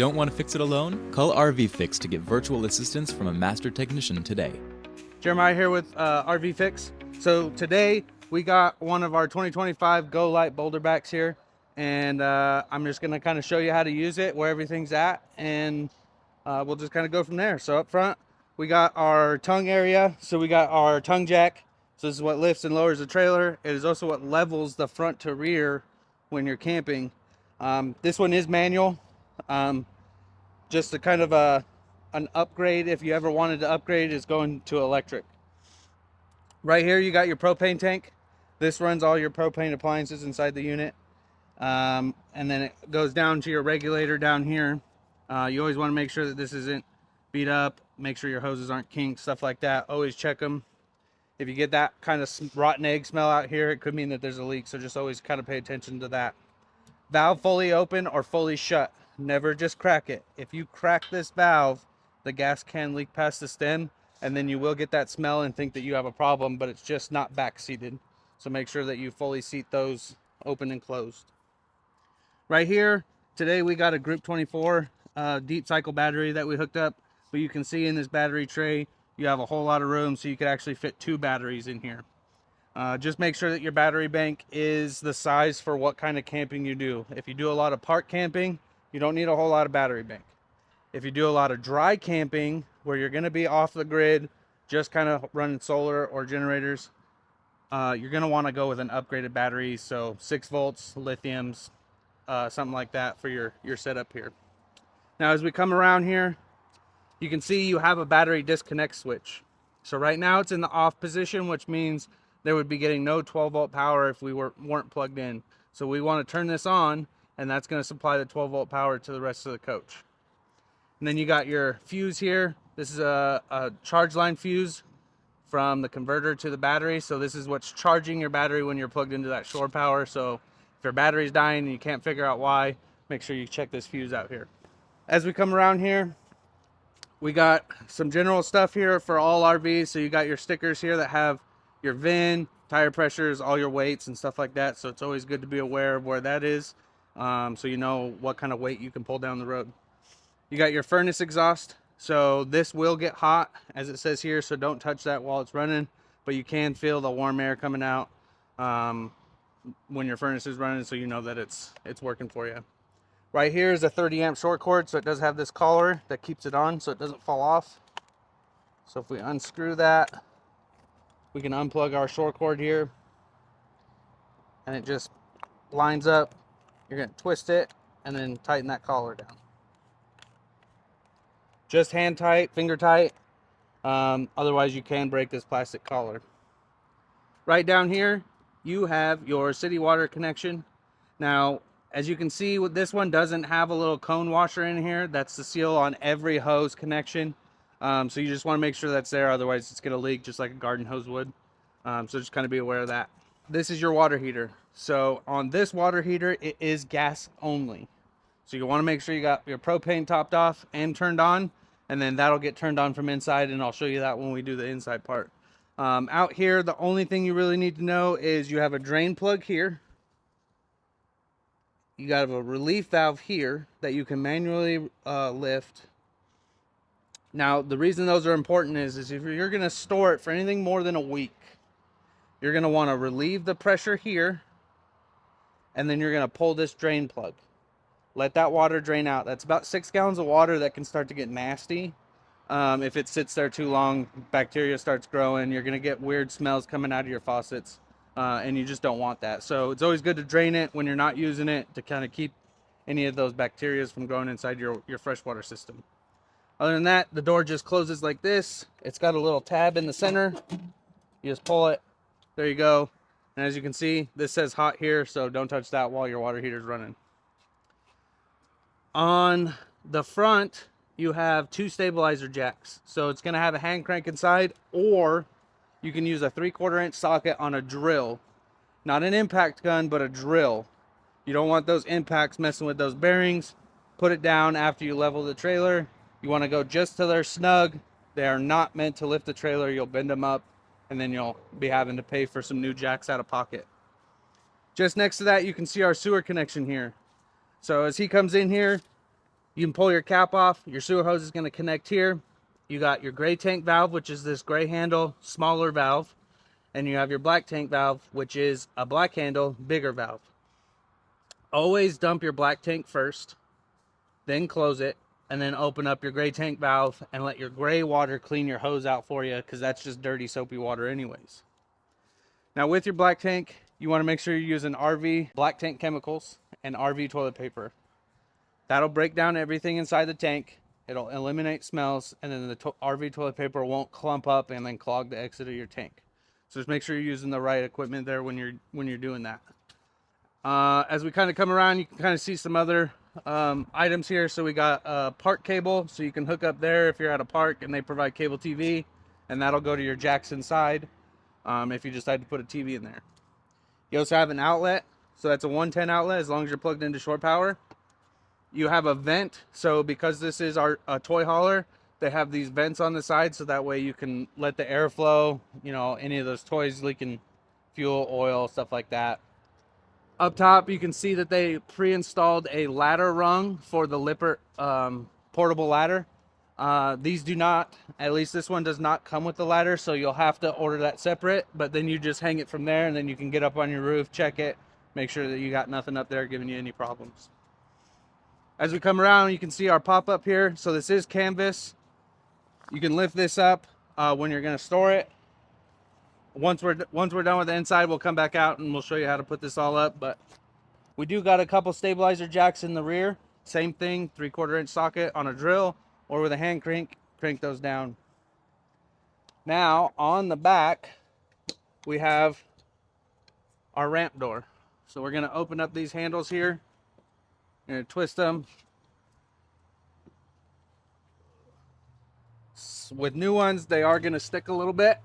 don't want to fix it alone? Call RVFix to get virtual assistance from a master technician today. Jeremiah here with RVFix. So today we got one of our 2025 Go Lite boulder backs here, and I'm just going to kind of show you how to use it, where everything's at, and we'll just kind of go from there. So up front we got our tongue area. So we got our tongue jack. So this is what lifts and lowers the trailer. It is also what levels the front to rear when you're camping. This one is manual. Just a kind of an upgrade, if you ever wanted to upgrade, is going to electric. Right here you got your propane tank. This runs all your propane appliances inside the unit, and then it goes down to your regulator down here. You always want to make sure that this isn't beat up, make sure your hoses aren't kinked, stuff like that. Always check them. If you get that kind of rotten egg smell out here, it could mean that there's a leak, so just always kind of pay attention to that. Valve fully open or fully shut. Never just crack it. If you crack this valve, the gas can leak past the stem, and then you will get that smell and think that you have a problem, but it's just not back seated. So make sure that you fully seat those open and closed. Right here, today we got a Group 24 deep cycle battery that we hooked up, but you can see in this battery tray, you have a whole lot of room, so you could actually fit 2 batteries in here. Just make sure that your battery bank is the size for what kind of camping you do. If you do a lot of park camping, you don't need a whole lot of battery bank. If you do a lot of dry camping, where you're going to be off the grid, just kind of running solar or generators, you're going to want to go with an upgraded battery. So 6 volts, lithiums, something like that for your setup here. Now, as we come around here, you can see you have a battery disconnect switch. So right now it's in the off position, which means there would be getting no 12 volt power if we weren't plugged in. So we want to turn this on, and that's going to supply the 12 volt power to the rest of the coach. And then you got your fuse here. This is a charge line fuse from the converter to the battery. So this is what's charging your battery when you're plugged into that shore power. So if your battery's dying and you can't figure out why, make sure you check this fuse out here. As we come around here, we got some general stuff here for all RVs. So you got your stickers here that have your VIN, tire pressures, all your weights and stuff like that. So it's always good to be aware of where that is, so you know what kind of weight you can pull down the road. You got your furnace exhaust. So this will get hot, as it says here, so don't touch that while it's running, but you can feel the warm air coming out when your furnace is running, so you know that it's working for you. Right here is a 30 amp short cord, so it does have this collar that keeps it on so it doesn't fall off. So if we unscrew that, we can unplug our short cord here, and it just lines up. You're going to twist it and then tighten that collar down. Just hand tight, finger tight. Otherwise you can break this plastic collar. Right down here, you have your city water connection. Now, as you can see, this one doesn't have a little cone washer in here. That's the seal on every hose connection. So you just want to make sure that's there, otherwise it's going to leak just like a garden hose would. So just kind of be aware of that. This is your water heater. So on this water heater, it is gas only. So you want to make sure you got your propane topped off and turned on, and then that'll get turned on from inside, and I'll show you that when we do the inside part. Out here, the only thing you really need to know is you have a drain plug here. You got a relief valve here that you can manually lift. Now, the reason those are important is if you're going to store it for anything more than a week, you're going to want to relieve the pressure here, and then you're going to pull this drain plug. Let that water drain out. That's about 6 gallons of water that can start to get nasty. If it sits there too long, bacteria starts growing. You're going to get weird smells coming out of your faucets, and you just don't want that. So it's always good to drain it when you're not using it to kind of keep any of those bacteria from growing inside your freshwater system. Other than that, the door just closes like this. It's got a little tab in the center. You just pull it. There you go. And as you can see, this says hot here, so don't touch that while your water heater is running. On the front, you have 2 stabilizer jacks. So it's going to have a hand crank inside, or you can use a 3/4 inch socket on a drill. Not an impact gun, but a drill. You don't want those impacts messing with those bearings. Put it down after you level the trailer. You want to go just till they're snug. They are not meant to lift the trailer. You'll bend them up, and then you'll be having to pay for some new jacks out of pocket. Just next to that, you can see our sewer connection here. So as he comes in here, You can pull your cap off. Your sewer hose is going to connect here. You got your gray tank valve, which is this gray handle, smaller valve. And you have your black tank valve, which is a black handle, bigger valve. Always dump your black tank first, then close it, and then open up your gray tank valve and let your gray water clean your hose out for you, because that's just dirty, soapy water anyways. Now with your black tank, you want to make sure you're using RV black tank chemicals and RV toilet paper. That'll break down everything inside the tank. It'll eliminate smells, and then the RV toilet paper won't clump up and then clog the exit of your tank. So just make sure you're using the right equipment there when you're doing that. As we kind of come around, you can kind of see some other items here. So we got a park cable, so you can hook up there if you're at a park and they provide cable TV, and that'll go to your jacks inside if you decide to put a TV in there. You also have an outlet, so that's a 110 outlet as long as you're plugged into shore power. You have a vent, so because this is a toy hauler, they have these vents on the side, so that way you can let the air flow, you know, any of those toys leaking fuel, oil, stuff like that. Up top, you can see that they pre-installed a ladder rung for the Lippert portable ladder. These do not, at least this one does not come with the ladder, so you'll have to order that separate, but then you just hang it from there, and then you can get up on your roof, check it, make sure that you got nothing up there giving you any problems. As we come around, you can see our pop-up here. So this is canvas. You can lift this up when you're going to store it. Once we're done with the inside, we'll come back out and we'll show you how to put this all up. But we do got a couple stabilizer jacks in the rear. Same thing, 3/4 inch socket on a drill or with a hand crank those down. Now on the back, we have our ramp door. So we're going to open up these handles here. We're going to twist them. With new ones, they are going to stick a little bit.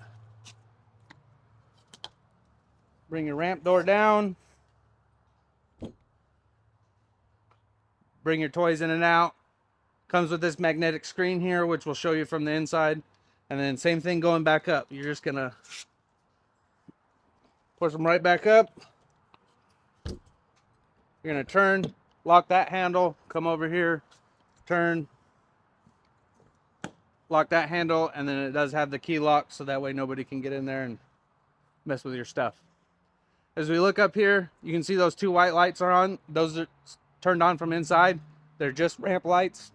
Bring your ramp door down. Bring your toys in and out. Comes with this magnetic screen here, which will show you from the inside. And then same thing going back up. You're just going to push them right back up. You're going to turn, lock that handle, come over here, turn, lock that handle, and then it does have the key lock, so that way nobody can get in there and mess with your stuff. As we look up here, you can see those two white lights are on. Those are turned on from inside. They're just ramp lights.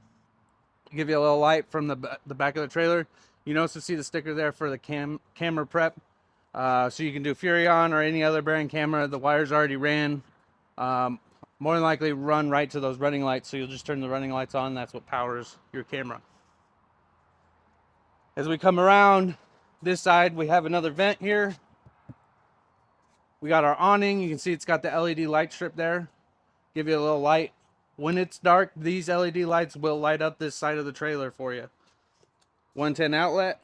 Give you a little light from the back of the trailer. You can also see the sticker there for the camera prep. So you can do Furrion or any other bearing camera. The wires already ran. More than likely run right to those running lights, so you'll just turn the running lights on. That's what powers your camera. As we come around this side, we have another vent here. We got our awning. You can see it's got the LED light strip there. Give you a little light. When it's dark, these LED lights will light up this side of the trailer for you. 110 outlet.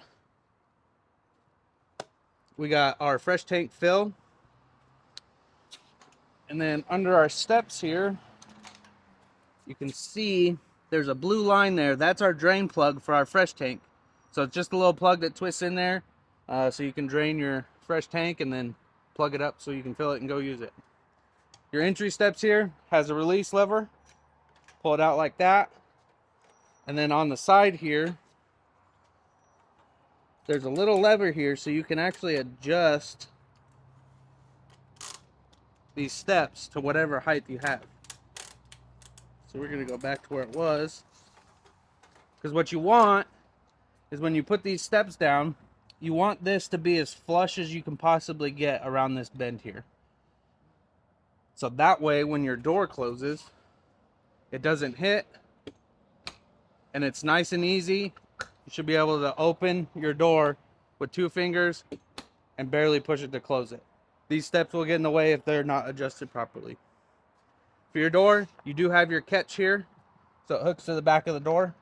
We got our fresh tank fill. And then under our steps here, you can see there's a blue line there. That's our drain plug for our fresh tank. So it's just a little plug that twists in there so you can drain your fresh tank and then plug it up so you can fill it and go use it. Your entry steps here has a release lever. Pull it out like that. And then on the side here, there's a little lever here so you can actually adjust these steps to whatever height you have. So we're going to go back to where it was. Because what you want is when you put these steps down, you want this to be as flush as you can possibly get around this bend here. So that way when your door closes, it doesn't hit and it's nice and easy. You should be able to open your door with 2 fingers and barely push it to close it. These steps will get in the way if they're not adjusted properly. For your door, you do have your catch here, so it hooks to the back of the door.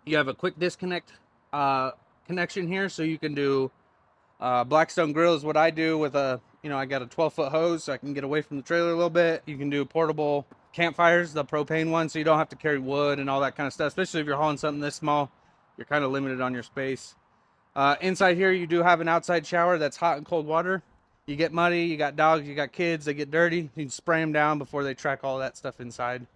You have a quick disconnect connection here, so you can do Blackstone grill is what I do with a, I got a 12-foot hose so I can get away from the trailer a little bit. You can do portable campfires, the propane one, so you don't have to carry wood and all that kind of stuff, especially if you're hauling something this small. You're kind of limited on your space. Inside here, you do have an outside shower that's hot and cold water. You get muddy, you got dogs, you got kids, they get dirty. You can spray them down before they track all that stuff inside.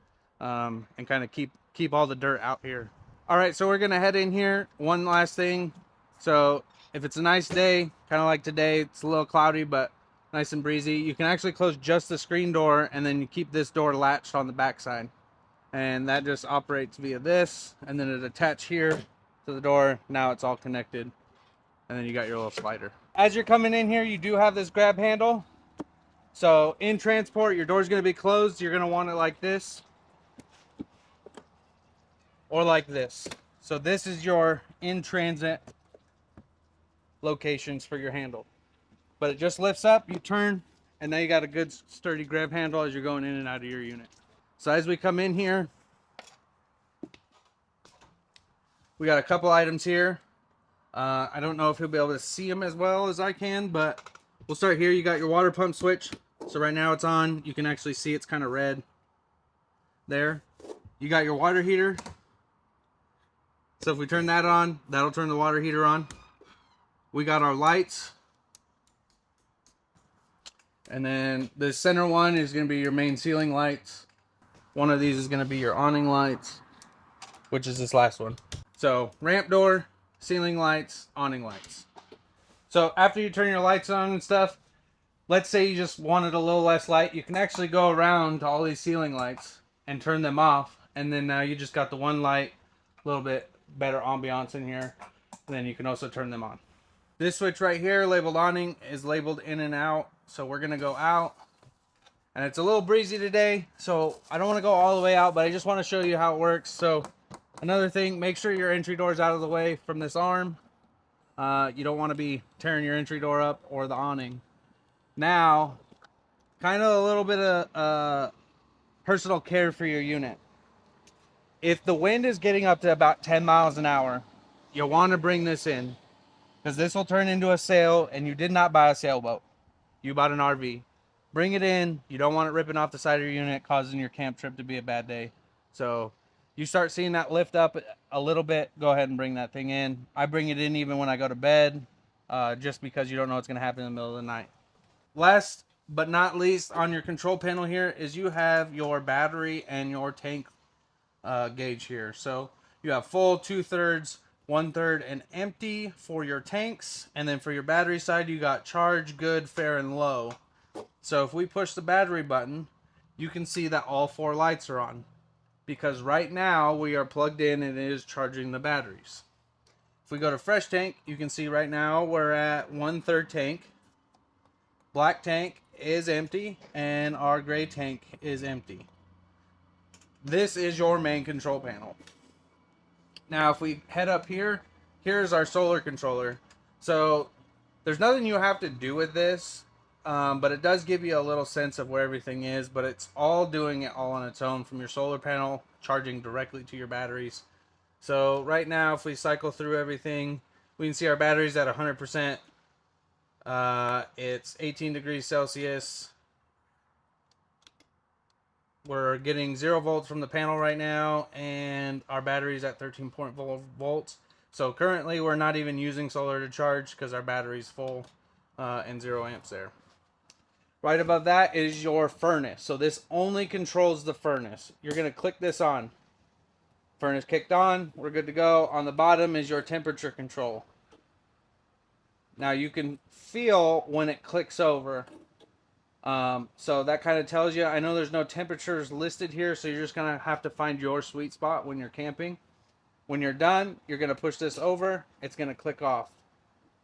and kind of keep all the dirt out here. All right, so we're gonna head in here. One last thing. So if it's a nice day, kind of like today, it's a little cloudy, but nice and breezy, you can actually close just the screen door, and then you keep this door latched on the back side. And that just operates via this, and then it attaches here to the door. Now it's all connected, and then you got your little slider. As you're coming in here, you do have this grab handle. So in transport, your door's gonna be closed. You're gonna want it like this, or like this. So this is your in-transit locations for your handle. But it just lifts up, you turn, and now you got a good sturdy grab handle as you're going in and out of your unit. So as we come in here, we got a couple items here. I don't know if you'll be able to see them as well as I can, but we'll start here. You got your water pump switch. So right now it's on. You can actually see it's kind of red there. You got your water heater. So if we turn that on, that'll turn the water heater on. We got our lights. And then the center one is going to be your main ceiling lights. One of these is going to be your awning lights, which is this last one. So ramp door, ceiling lights, awning lights. So after you turn your lights on and stuff, let's say you just wanted a little less light, you can actually go around to all these ceiling lights and turn them off. And then now you just got the one light, a little bit better ambiance in here. And then you can also turn them on. This switch right here, labeled awning, is labeled in and out. So we're going to go out. And it's a little breezy today, so I don't want to go all the way out, but I just want to show you how it works. So another thing, make sure your entry door is out of the way from this arm. You don't want to be tearing your entry door up or the awning. Now, kind of a little bit of personal care for your unit. If the wind is getting up to about 10 miles an hour, you'll want to bring this in, because this will turn into a sail, and you did not buy a sailboat. You bought an RV. Bring it in. You don't want it ripping off the side of your unit, causing your camp trip to be a bad day. So you start seeing that lift up a little bit, go ahead and bring that thing in. I bring it in even when I go to bed, just because you don't know what's going to happen in the middle of the night. Last but not least, on your control panel here is you have your battery and your tank gauge here. So you have full, 2/3, 1/3, and empty for your tanks. And then for your battery side, you got charge, good, fair, and low. So if we push the battery button, you can see that all 4 lights are on, because right now we are plugged in and it is charging the batteries. If we go to fresh tank, you can see right now we're at 1/3 tank. Black tank is empty and our gray tank is empty. This is your main control panel. Now if we head up here, here's our solar controller. So there's nothing you have to do with this. But it does give you a little sense of where everything is, but it's all doing it all on its own from your solar panel, charging directly to your batteries. So right now, if we cycle through everything, we can see our batteries at 100%. It's 18 degrees Celsius. We're getting 0 volts from the panel right now, and our battery's at 13.4 volts. So currently, we're not even using solar to charge because our battery's full and 0 amps there. Right above that is your furnace. So this only controls the furnace. You're going to click this on. Furnace kicked on. We're good to go. On the bottom is your temperature control. Now you can feel when it clicks over. So that kind of tells you. I know there's no temperatures listed here, so you're just going to have to find your sweet spot when you're camping. When you're done, you're going to push this over. It's going to click off.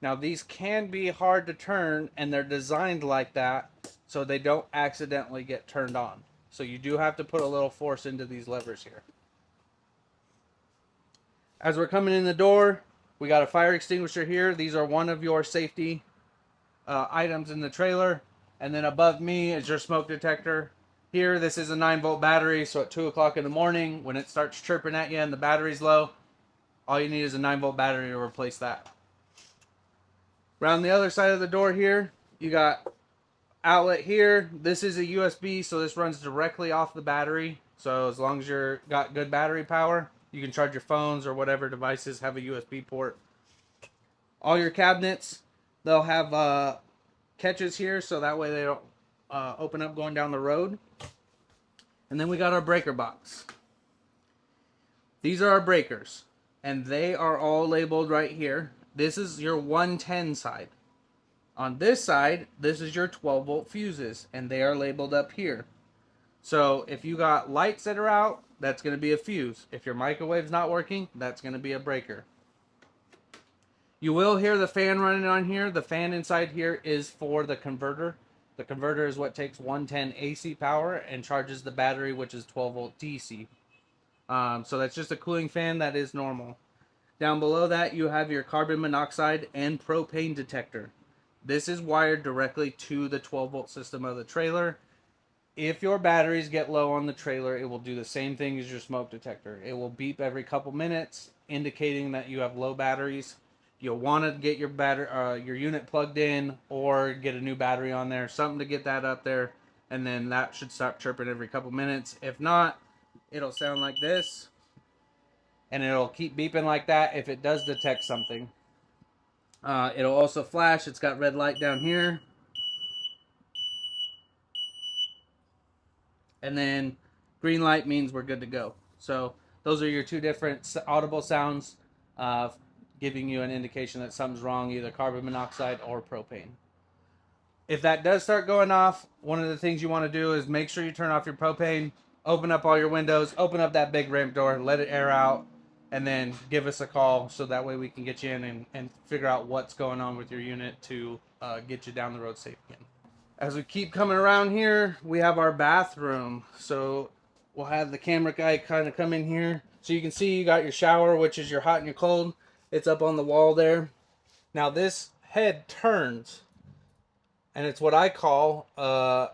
Now these can be hard to turn, and they're designed like that so they don't accidentally get turned on. So you do have to put a little force into these levers here. As we're coming in the door, we got a fire extinguisher here. These are one of your safety items in the trailer. And then above me is your smoke detector. Here, this is a 9-volt battery, so at 2 o'clock in the morning, when it starts chirping at you and the battery's low, all you need is a 9-volt battery to replace that. Around the other side of the door here, you got outlet here. This is a USB, so this runs directly off the battery. So as long as you're got good battery power, you can charge your phones or whatever devices have a USB port. All your cabinets, they'll have catches here, so that way they don't open up going down the road. And then we got our breaker box. These are our breakers, and they are all labeled right here. This is your 110 side. On this side, this is your 12 volt fuses, and they are labeled up here. So if you got lights that are out, that's going to be a fuse. If your microwave's not working, that's going to be a breaker. You will hear the fan running on here. The fan inside here is for the converter. The converter is what takes 110 AC power and charges the battery, which is 12 volt DC. So that's just a cooling fan that is normal. Down below that, you have your carbon monoxide and propane detector. This is wired directly to the 12 volt system of the trailer. If your batteries get low on the trailer, it will do the same thing as your smoke detector. It will beep every couple minutes, indicating that you have low batteries. You'll want to get your unit plugged in or get a new battery on there, something to get that up there, and then that should stop chirping every couple minutes. If not, it'll sound like this, and it'll keep beeping like that if it does detect something. It'll also flash. It's got red light down here. And then green light means we're good to go. So those are your two different audible sounds, giving you an indication that something's wrong, either carbon monoxide or propane. If that does start going off, one of the things you want to do is make sure you turn off your propane, open up all your windows, open up that big ramp door, let it air out, and then give us a call so that way we can get you in and figure out what's going on with your unit to get you down the road safe again. As we keep coming around here, we have our bathroom. So we'll have the camera guy kind of come in here. So you can see you got your shower, which is your hot and your cold. It's up on the wall there. Now this head turns, and it's what I call a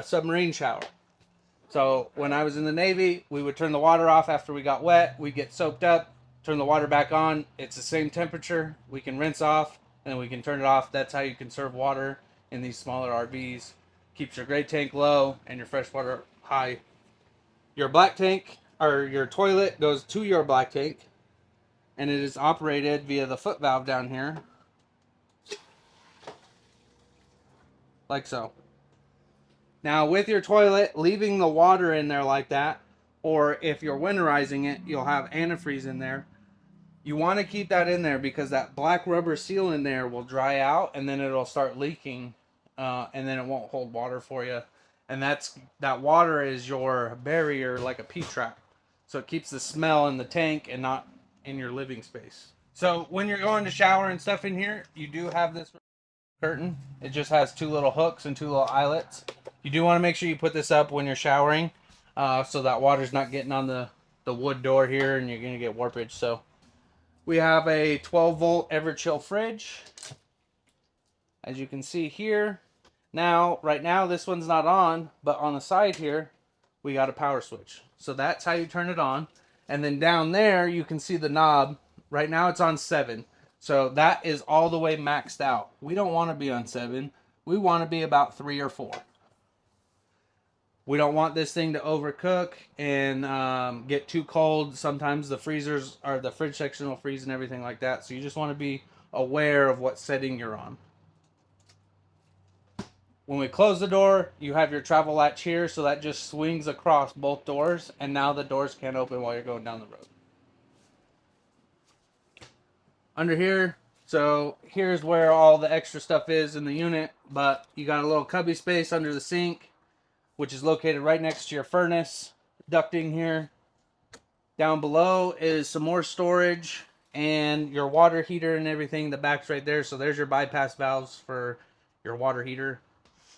submarine shower. So when I was in the Navy, we would turn the water off after we got wet. We'd get soaked up, turn the water back on. It's the same temperature. We can rinse off, and we can turn it off. That's how you conserve water in these smaller RVs. Keeps your gray tank low and your fresh water high. Your black tank, or your toilet, goes to your black tank, and it is operated via the foot valve down here, like so. Now with your toilet, leaving the water in there like that, or if you're winterizing it, you'll have antifreeze in there. You want to keep that in there because that black rubber seal in there will dry out and then it'll start leaking, and then it won't hold water for you. And that water is your barrier, like a P-trap. So it keeps the smell in the tank and not in your living space. So when you're going to shower and stuff in here, you do have this curtain. It just has two little hooks and two little eyelets. You do want to make sure you put this up when you're showering, so that water's not getting on the wood door here and you're going to get warpage. So we have a 12 volt Everchill fridge, as you can see here. Now, right now this one's not on, but on the side here, we got a power switch. So that's how you turn it on. And then down there, you can see the knob. Right now it's on 7. So that is all the way maxed out. We don't want to be on 7. We want to be about 3 or 4. We don't want this thing to overcook and get too cold. Sometimes the freezers or the fridge section will freeze and everything like that. So you just want to be aware of what setting you're on. When we close the door, you have your travel latch here. So that just swings across both doors. And now the doors can't open while you're going down the road. Under here, so here's where all the extra stuff is in the unit. But you got a little cubby space under the sink, which is located right next to your furnace ducting here. Down below is some more storage and your water heater and everything. The back's right there. So there's your bypass valves for your water heater.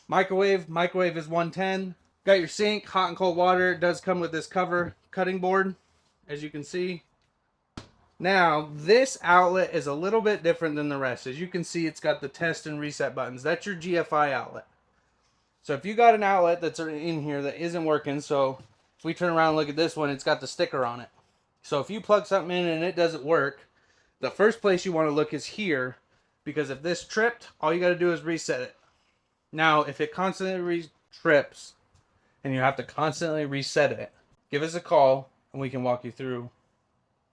Microwave is 110. Got your sink, hot and cold water. It does come with this cover cutting board, as you can see. Now, this outlet is a little bit different than the rest. As you can see, it's got the test and reset buttons. That's your GFI outlet. So if you got an outlet that's in here that isn't working, so if we turn around and look at this one, it's got the sticker on it. So if you plug something in and it doesn't work, the first place you want to look is here, because if this tripped, all you got to do is reset it. Now, if it constantly trips and you have to constantly reset it, give us a call and we can walk you through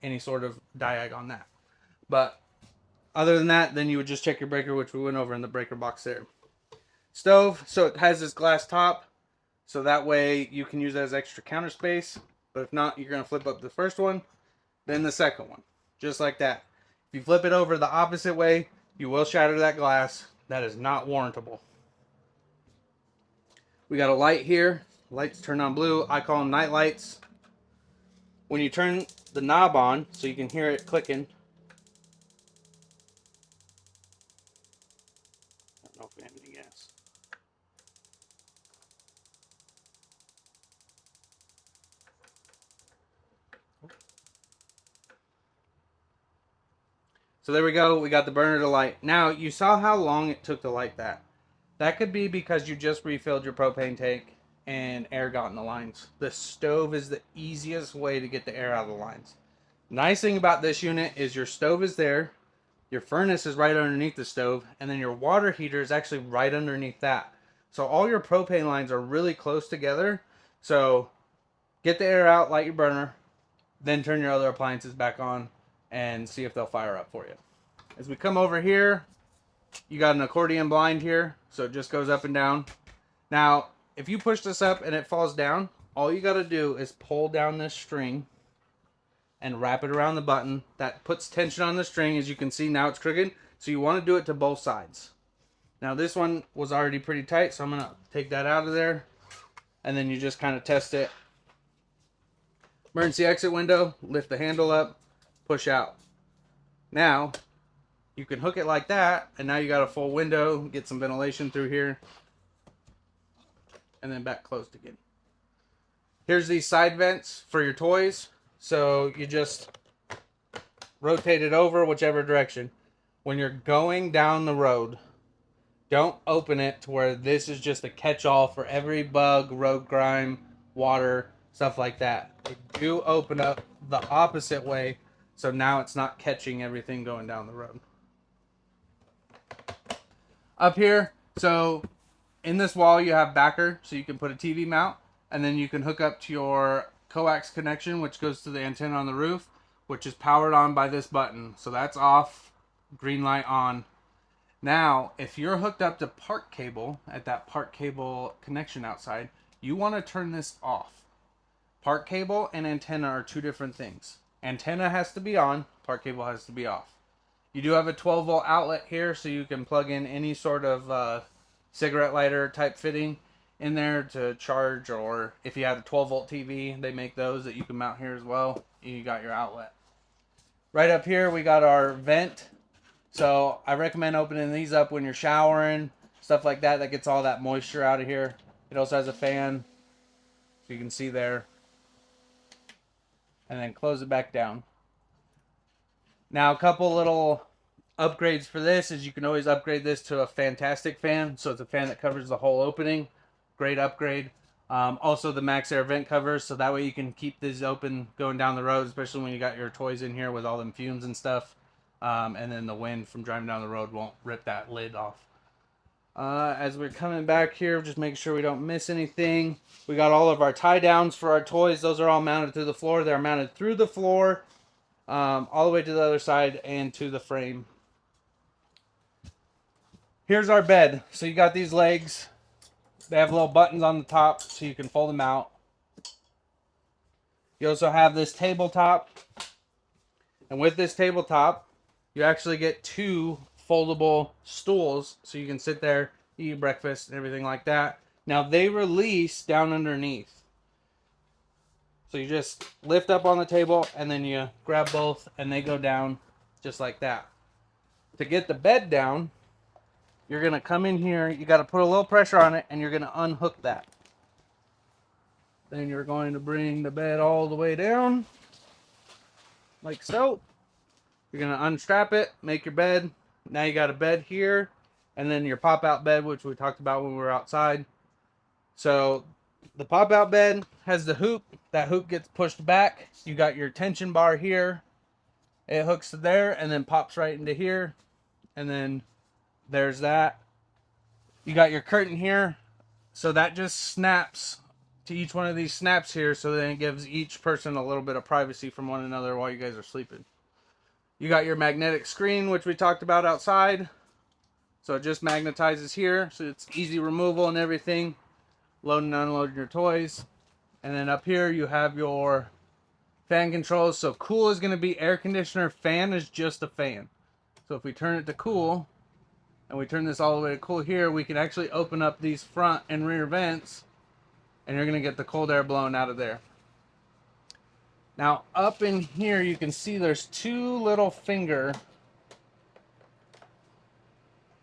any sort of diag on that. But other than that, then you would just check your breaker, which we went over in the breaker box there. Stove, so it has this glass top. So that way you can use it as extra counter space. But if not, you're going to flip up the first one, then the second one. Just like that. If you flip it over the opposite way, you will shatter that glass. That is not warrantable. We got a light here. Lights turn on blue. I call them night lights. When you turn the knob on, so you can hear it clicking. I don't know if we have any gas. So there we go. We got the burner to light. Now, you saw how long it took to light that. That could be because you just refilled your propane tank and air got in the lines. The stove is the easiest way to get the air out of the lines. Nice thing about this unit is your stove is there, your furnace is right underneath the stove, and then your water heater is actually right underneath that. So all your propane lines are really close together. So get the air out, light your burner, then turn your other appliances back on and see if they'll fire up for you. As we come over here, you got an accordion blind here, so it just goes up and down. Now, if you push this up and it falls down, all you got to do is pull down this string and wrap it around the button. That puts tension on the string. As you can see, now it's crooked, so you want to do it to both sides. Now, this one was already pretty tight, so I'm going to take that out of there, and then you just kind of test it. Emergency exit window, lift the handle up, push out. Now, you can hook it like that, and now you got a full window, get some ventilation through here, and then back closed again. Here's these side vents for your toys. So you just rotate it over whichever direction. When you're going down the road, don't open it to where this is just a catch-all for every bug, road grime, water, stuff like that. They do open up the opposite way, so now it's not catching everything going down the road. Up here, so in this wall you have backer, so you can put a TV mount, and then you can hook up to your coax connection, which goes to the antenna on the roof, which is powered on by this button. So that's off, green light on. Now, if you're hooked up to park cable at that park cable connection outside, you want to turn this off. Park cable and antenna are two different things. Antenna has to be on, park cable has to be off. You do have a 12-volt outlet here, so you can plug in any sort of cigarette lighter type fitting in there to charge, or if you have a 12-volt TV, they make those that you can mount here as well. You got your outlet. Right up here, we got our vent. So I recommend opening these up when you're showering, stuff like that. That gets all that moisture out of here. It also has a fan, so you can see there. And then close it back down. Now, a couple little upgrades for this is you can always upgrade this to a fantastic fan. So it's a fan that covers the whole opening. Great upgrade. Also the max air vent covers, so that way you can keep these open going down the road, especially when you got your toys in here with all them fumes and stuff. And then the wind from driving down the road won't rip that lid off. As we're coming back here, just make sure we don't miss anything. We got all of our tie downs for our toys. Those are all mounted to the floor. They're mounted through the floor, all the way to the other side and to the frame. Here's our bed. So you got these legs. They have little buttons on the top so you can fold them out. You also have this tabletop. And with this tabletop, you actually get two foldable stools so you can sit there, eat breakfast and everything like that. Now they release down underneath. So you just lift up on the table and then you grab both and they go down just like that. To get the bed down, you're going to come in here, you got to put a little pressure on it, and you're going to unhook that. Then you're going to bring the bed all the way down, like so. You're going to unstrap it, make your bed. Now you got a bed here, and then your pop-out bed, which we talked about when we were outside. So the pop-out bed has the hoop. That hoop gets pushed back. You got your tension bar here. It hooks to there, and then pops right into here. And then there's that. You got your curtain here, so that just snaps to each one of these snaps here, so then it gives each person a little bit of privacy from one another while you guys are sleeping. You got your magnetic screen, which we talked about outside, so it just magnetizes here, so it's easy removal and everything. load and unload your toys. And then up here you have your fan controls. So cool is going to be air conditioner, fan is just a fan. So if we turn it to cool, and we turn this all the way to cool here, we can actually open up these front and rear vents, and you're going to get the cold air blowing out of there. Now up in here you can see there's two little finger.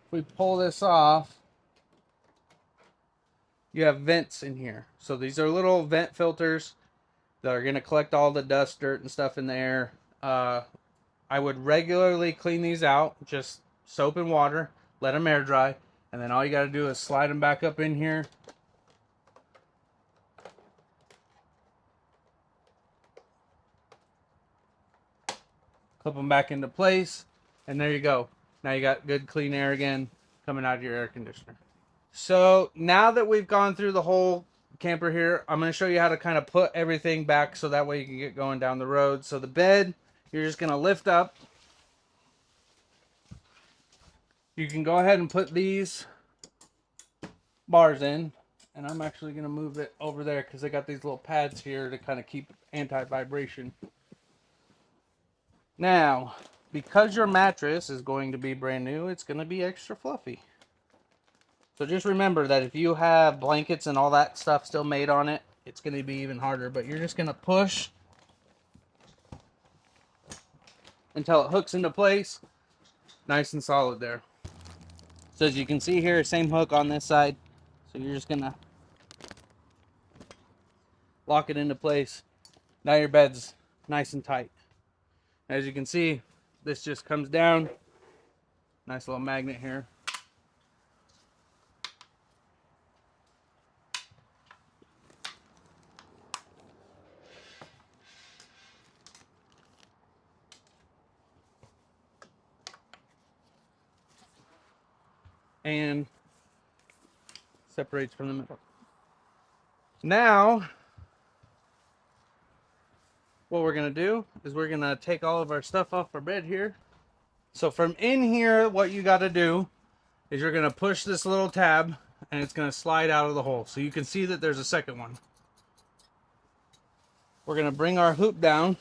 If we pull this off, you have vents in here. So these are little vent filters that are going to collect all the dust, dirt, and stuff in the air. I would regularly clean these out, just soap and water, let them air dry, and then all you got to do is slide them back up in here. Clip them back into place, and there you go. Now you got good clean air again coming out of your air conditioner. So now that we've gone through the whole camper here, I'm going to show you how to kind of put everything back so that way you can get going down the road. So the bed, you're just going to lift up. You can go ahead and put these bars in, and I'm actually going to move it over there because I got these little pads here to kind of keep anti-vibration. Now, because your mattress is going to be brand new, it's going to be extra fluffy. So just remember that if you have blankets and all that stuff still made on it, it's going to be even harder. But you're just going to push until it hooks into place. Nice and solid there. So as you can see here, same hook on this side. So you're just going to lock it into place. Now your bed's nice and tight. As you can see, this just comes down. Nice little magnet here. And separates from the middle. Now, what we're going to do is we're going to take all of our stuff off our bed here. So from in here, what you got to do is you're going to push this little tab and it's going to slide out of the hole. So you can see that there's a second one. We're going to bring our hoop down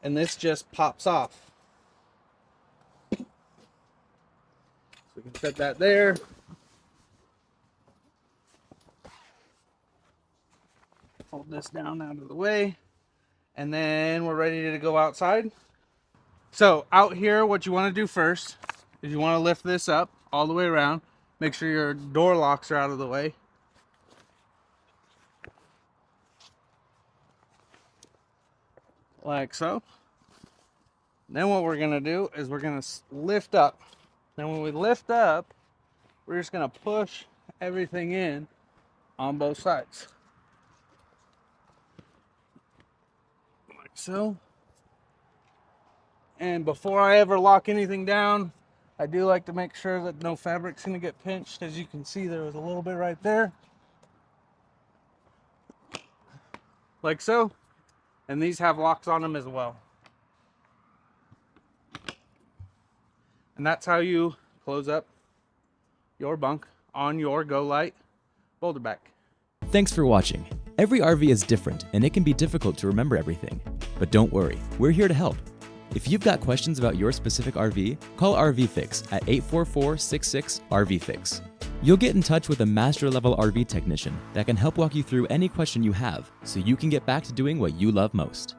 and this just pops off. So we can set that there. Hold this down out of the way. And then we're ready to go outside. So out here, what you want to do first is you want to lift this up all the way around. Make sure your door locks are out of the way. Like so. Then what we're going to do is we're going to lift up. Then when we lift up, we're just going to push everything in on both sides. Like so. And before I ever lock anything down, I do like to make sure that no fabric's going to get pinched. As you can see, there was a little bit right there. Like so. And these have locks on them as well. And that's how you close up your bunk on your Go Lite boulder back. Thanks for watching. Every RV is different, and it can be difficult to remember everything. But don't worry, we're here to help. If you've got questions about your specific RV, call RVFix at 844-66-RVFix. You'll get in touch with a master-level RV technician that can help walk you through any question you have so you can get back to doing what you love most.